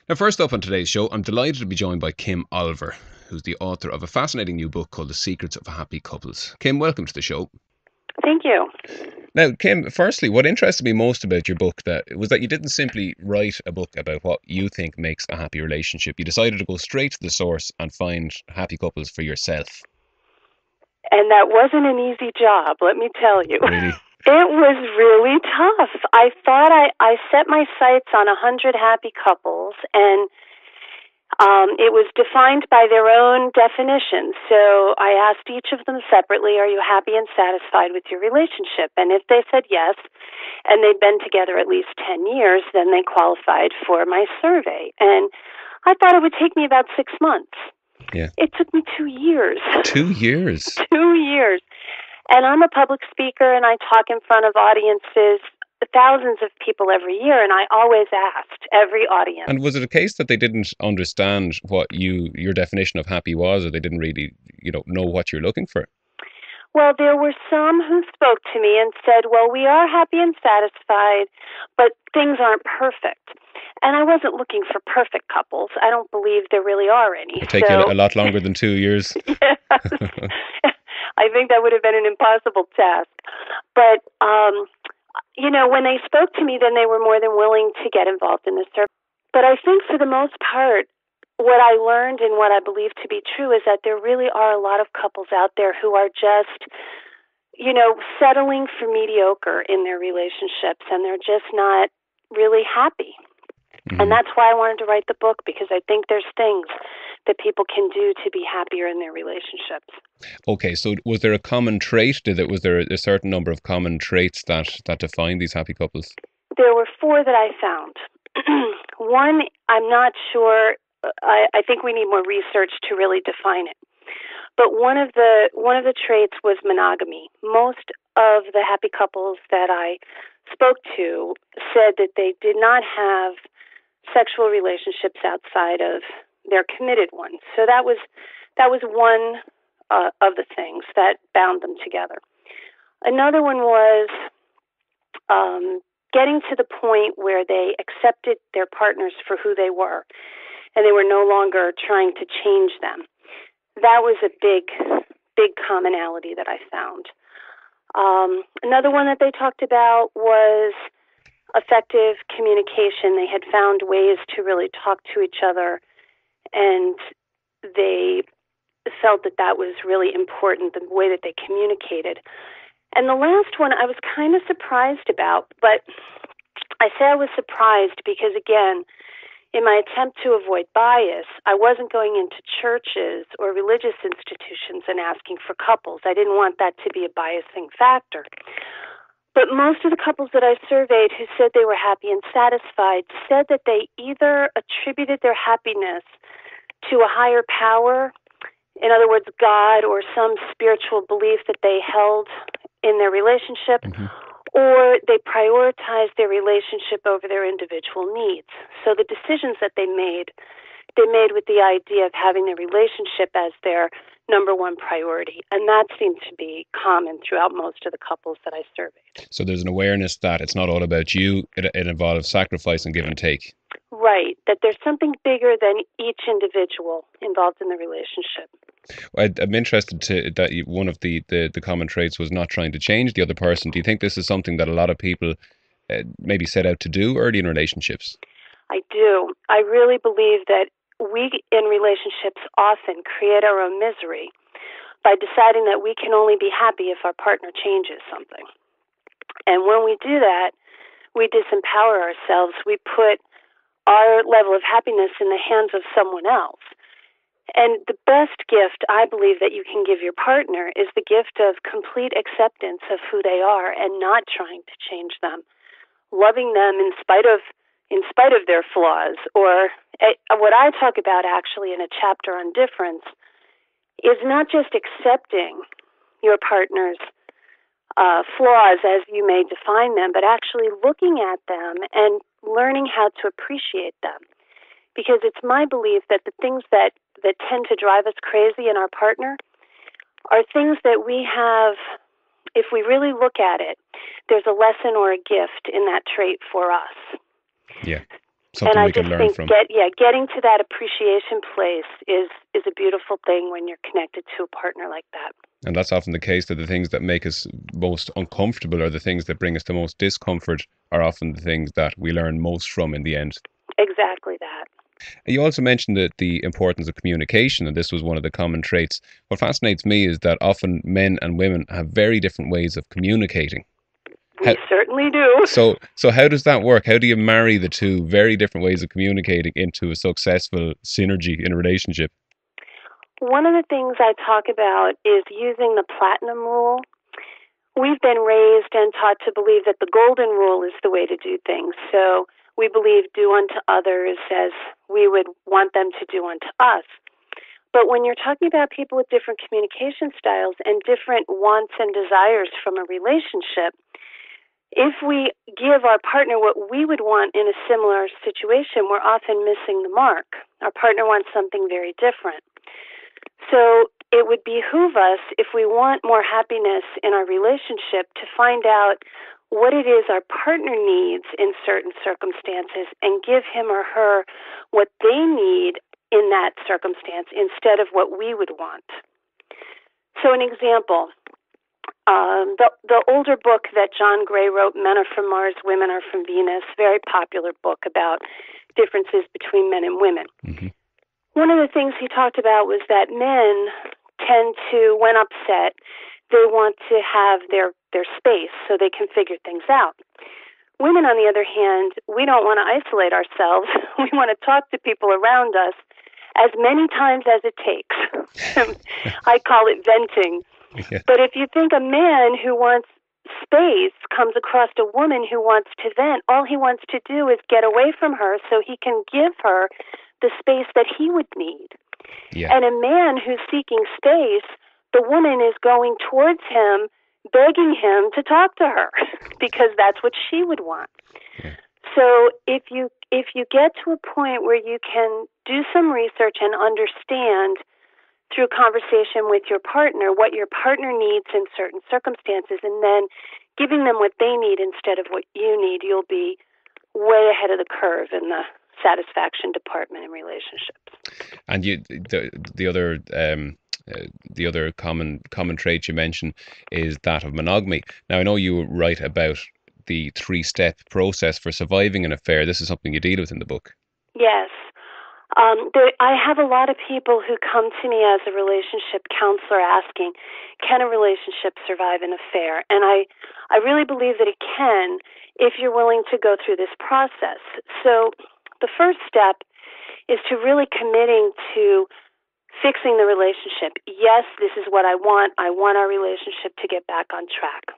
Now, first up on today's show, I'm delighted to be joined by Kim Olver, who's the author of a fascinating new book called The Secrets of Happy Couples. Kim, welcome to the show. Thank you. Now, Kim, firstly, what interested me most about your book was that you didn't simply write a book about what you think makes a happy relationship. You decided to go straight to the source and find happy couples for yourself. And that wasn't an easy job, let me tell you. Really? It was really tough. I thought I set my sights on 100 happy couples, and it was defined by their own definition. So I asked each of them separately, are you happy and satisfied with your relationship? And if they said yes, and they'd been together at least 10 years, then they qualified for my survey. And I thought it would take me about 6 months. Yeah. It took me 2 years. 2 years? 2 years. And I'm a public speaker, and I talk in front of audiences, thousands of people every year, and I always asked every audience. And was it a case that they didn't understand what your definition of happy was, or they didn't really, know what you're looking for? Well, there were some who spoke to me and said, well, we are happy and satisfied, but things aren't perfect. And I wasn't looking for perfect couples. I don't believe there really are any. It'll take you a lot longer than 2 years. Yes. I think that would have been an impossible task. But, when they spoke to me, then they were more than willing to get involved in the survey. But I think for the most part, what I learned and what I believe to be true is that there really are a lot of couples out there who are just, settling for mediocre in their relationships, and they're just not really happy. Mm-hmm. And that's why I wanted to write the book, because I think there's things that people can do to be happier in their relationships. Okay, so was there a common trait? Was there a certain number of common traits that define these happy couples? There were 4 that I found. One, I'm not sure. I think we need more research to really define it. But one of the traits was monogamy. Most of the happy couples that I spoke to said that they did not have sexual relationships outside of their committed ones. So that was one of the things that bound them together. Another one was getting to the point where they accepted their partners for who they were, and they were no longer trying to change them. That was a big commonality that I found. Another one that they talked about was effective communication. They had found ways to really talk to each other, and they felt that was really important, the way that they communicated. And the last one I was kind of surprised about, but I say I was surprised because, again, in my attempt to avoid bias, I wasn't going into churches or religious institutions and asking for couples. I didn't want that to be a biasing factor. But most of the couples that I surveyed who said they were happy and satisfied said that they either attributed their happiness to a higher power, in other words, God, or some spiritual belief that they held in their relationship, mm-hmm. or they prioritized their relationship over their individual needs. So the decisions that they made with the idea of having their relationship as their number one priority. And that seemed to be common throughout most of the couples that I surveyed. So there's an awareness that it's not all about you. It involves sacrifice and give and take. Right. That there's something bigger than each individual involved in the relationship. I'm interested that one of the common traits was not trying to change the other person. Do you think this is something that a lot of people maybe set out to do early in relationships? I do. I really believe that we in relationships often create our own misery by deciding that we can only be happy if our partner changes something. And when we do that, we disempower ourselves. We put our level of happiness in the hands of someone else. And the best gift, I believe, that you can give your partner is the gift of complete acceptance of who they are and not trying to change them, loving them in spite of their flaws. Or what I talk about actually in a chapter on difference is not just accepting your partner's flaws as you may define them, but actually looking at them and learning how to appreciate them. Because it's my belief that the things that tend to drive us crazy in our partner are things that we have, if we really look at it, there's a lesson or a gift in that trait for us. Yeah. And Something I we can just learn think from. getting to that appreciation place is a beautiful thing when you're connected to a partner like that. And that's often the case, that the things that make us most uncomfortable, or the things that bring us the most discomfort, are often the things that we learn most from in the end. Exactly that. You also mentioned that the importance of communication, and this was one of the common traits. What fascinates me is that often men and women have very different ways of communicating. How, We certainly do. so how does that work? How do you marry the two very different ways of communicating into a successful synergy in a relationship? One of the things I talk about is using the platinum rule. We've been raised and taught to believe that the golden rule is the way to do things. So we believe do unto others as we would want them to do unto us. But when you're talking about people with different communication styles and different wants and desires from a relationship, if we give our partner what we would want in a similar situation, we're often missing the mark. Our partner wants something very different. So it would behoove us, if we want more happiness in our relationship, to find out what it is our partner needs in certain circumstances and give him or her what they need in that circumstance instead of what we would want. So an example, the older book that John Gray wrote, Men Are From Mars, Women Are From Venus, very popular book about differences between men and women. Mm-hmm. One of the things he talked about was that men tend to, when upset, they want to have their space so they can figure things out. Women, on the other hand, we don't want to isolate ourselves. We want to talk to people around us as many times as it takes. I call it venting. Yeah. But if you think a man who wants space comes across a woman who wants to vent, all he wants to do is get away from her so he can give her the space that he would need. Yeah. And a man who's seeking space, the woman is going towards him, begging him to talk to her because that's what she would want. Yeah. So if you get to a point where you can do some research and understand through conversation with your partner what your partner needs in certain circumstances, and then giving them what they need instead of what you need, you'll be way ahead of the curve in the satisfaction department in relationships. And the other common trait you mentioned is that of monogamy. Now, I know you write about the 3-step process for surviving an affair. This is something you deal with in the book. Yes. I have a lot of people who come to me as a relationship counselor asking, can a relationship survive an affair? And I really believe that it can if you're willing to go through this process. So the first step is to really committing to fixing the relationship. Yes, this is what I want. I want our relationship to get back on track.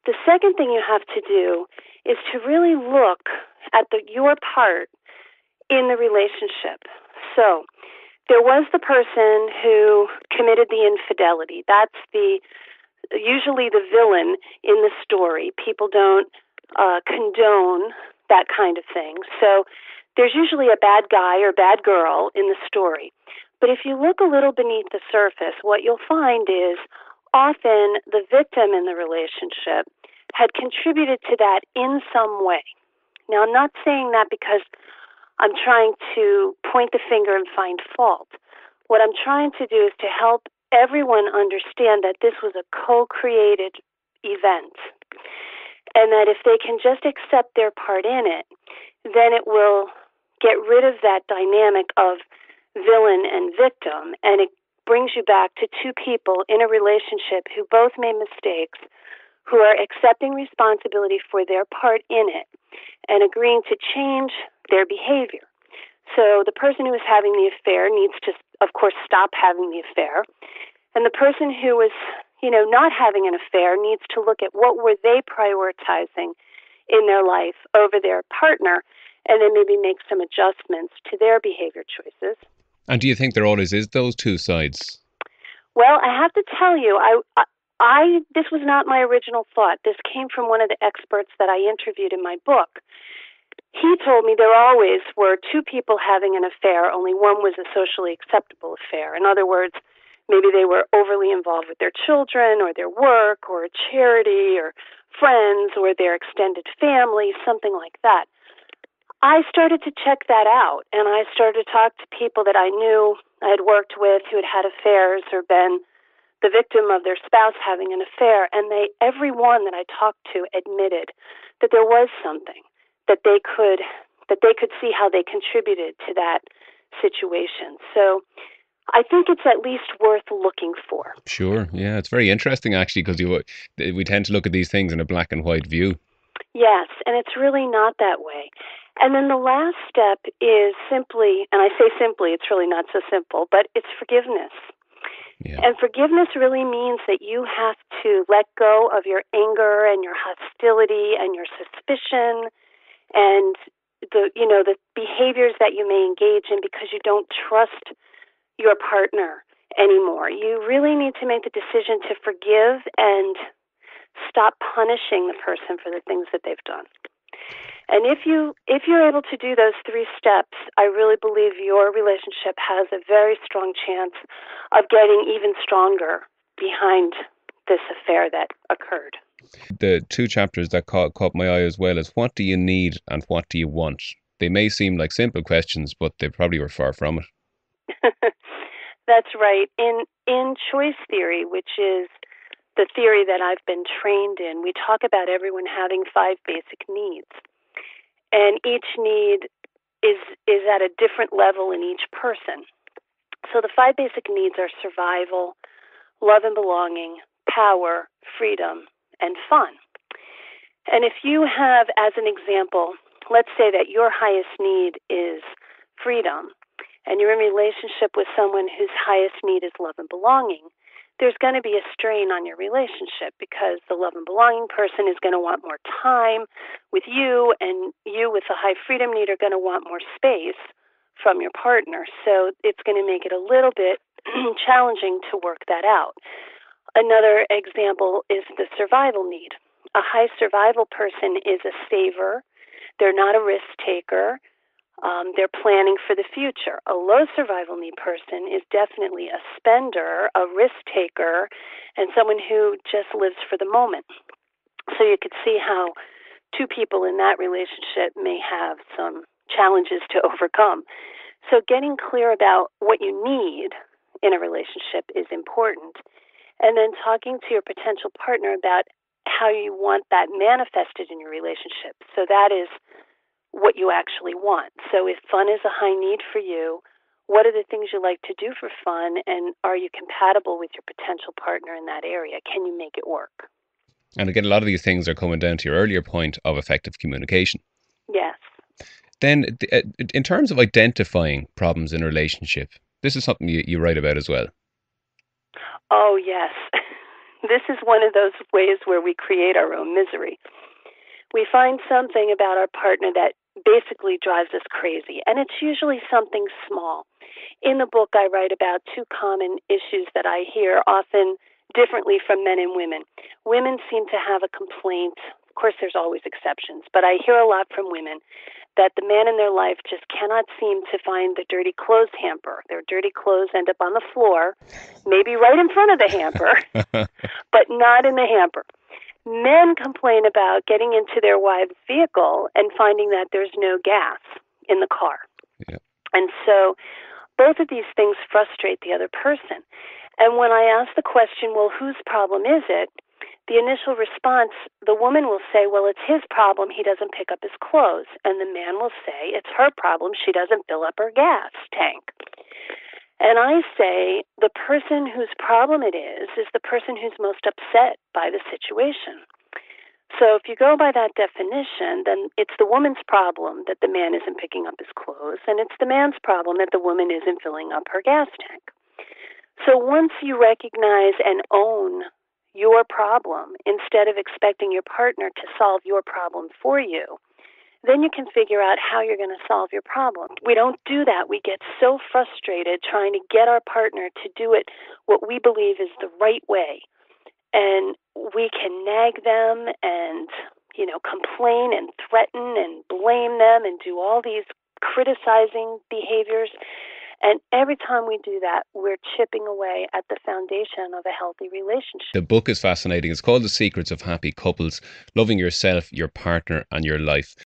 The second thing you have to do is to really look at your part in the relationship. So there was the person who committed the infidelity. That's usually the villain in the story. People don't condone that kind of thing. So there's usually a bad guy or bad girl in the story. But if you look a little beneath the surface, what you'll find is often the victim in the relationship had contributed to that in some way. Now, I'm not saying that because I'm trying to point the finger and find fault. What I'm trying to do is to help everyone understand that this was a co-created event, and that if they can just accept their part in it, then it will get rid of that dynamic of villain and victim, and it brings you back to two people in a relationship who both made mistakes, who are accepting responsibility for their part in it and agreeing to change their behavior. So the person who is having the affair needs to, of course, stop having the affair. And the person who is, not having an affair needs to look at what were they prioritizing in their life over their partner, and then maybe make some adjustments to their behavior choices. And do you think there always is those two sides? Well, I have to tell you, this was not my original thought. This came from one of the experts that I interviewed in my book. He told me there always were two people having an affair, only one was a socially acceptable affair. In other words, maybe they were overly involved with their children or their work or a charity or friends or their extended family, something like that. I started to check that out, and I started to talk to people that I knew I had worked with who had had affairs or been the victim of their spouse having an affair, and every one that I talked to admitted that there was something that they could see how they contributed to that situation. So I think it's at least worth looking for. Sure, yeah, it's very interesting actually because we tend to look at these things in a black and white view. Yes, and it's really not that way. And then the last step is simply, and I say simply, it's really not so simple, but it's forgiveness. Yeah. And forgiveness really means that you have to let go of your anger and your hostility and your suspicion and the behaviors that you may engage in because you don't trust your partner anymore. You really need to make the decision to forgive and stop punishing the person for the things that they've done. And if you're able to do those 3 steps, I really believe your relationship has a very strong chance of getting even stronger behind this affair that occurred. The 2 chapters that caught my eye as well is what do you need and what do you want? They may seem like simple questions, but they probably were far from it. That's right. In choice theory, which is the theory that I've been trained in, we talk about everyone having 5 basic needs. And each need is at a different level in each person. So the 5 basic needs are survival, love and belonging, power, freedom, and fun. And if you have, as an example, let's say that your highest need is freedom, and you're in a relationship with someone whose highest need is love and belonging, there's going to be a strain on your relationship because the love and belonging person is going to want more time with you, and you with the high freedom need are going to want more space from your partner. So it's going to make it a little bit challenging to work that out. Another example is the survival need. A high survival person is a saver. They're not a risk taker. They're planning for the future. A low survival need person is definitely a spender, a risk taker, and someone who just lives for the moment. So you could see how 2 people in that relationship may have some challenges to overcome. So getting clear about what you need in a relationship is important. And then talking to your potential partner about how you want that manifested in your relationship. So that is what you actually want. So if fun is a high need for you, what are the things you like to do for fun, and are you compatible with your potential partner in that area? Can you make it work? And again, a lot of these things are coming down to your earlier point of effective communication. Yes. Then, in terms of identifying problems in a relationship, this is something you write about as well. Oh, yes. This is one of those ways where we create our own misery. We find something about our partner that basically drives us crazy, and it's usually something small. In the book, I write about 2 common issues that I hear often differently from men and women. Women seem to have a complaint. Of course, there's always exceptions, but I hear a lot from women that the man in their life just cannot seem to find the dirty clothes hamper. Their dirty clothes end up on the floor, maybe right in front of the hamper, but not in the hamper. Men complain about getting into their wife's vehicle and finding that there's no gas in the car. Yeah. And so both of these things frustrate the other person. And when I ask the question, well, whose problem is it? The initial response, the woman will say, well, it's his problem, he doesn't pick up his clothes. And the man will say, it's her problem, she doesn't fill up her gas tank. And I say, the person whose problem it is the person who's most upset by the situation. So if you go by that definition, then it's the woman's problem that the man isn't picking up his clothes, and it's the man's problem that the woman isn't filling up her gas tank. So once you recognize and own your problem, instead of expecting your partner to solve your problem for you, then you can figure out how you're going to solve your problem. We don't do that. We get so frustrated trying to get our partner to do it what we believe is the right way. And we can nag them and, complain and threaten and blame them and do all these criticizing behaviors. And every time we do that, we're chipping away at the foundation of a healthy relationship. The book is fascinating. It's called The Secrets of Happy Couples, Loving Yourself, Your Partner, and Your Life.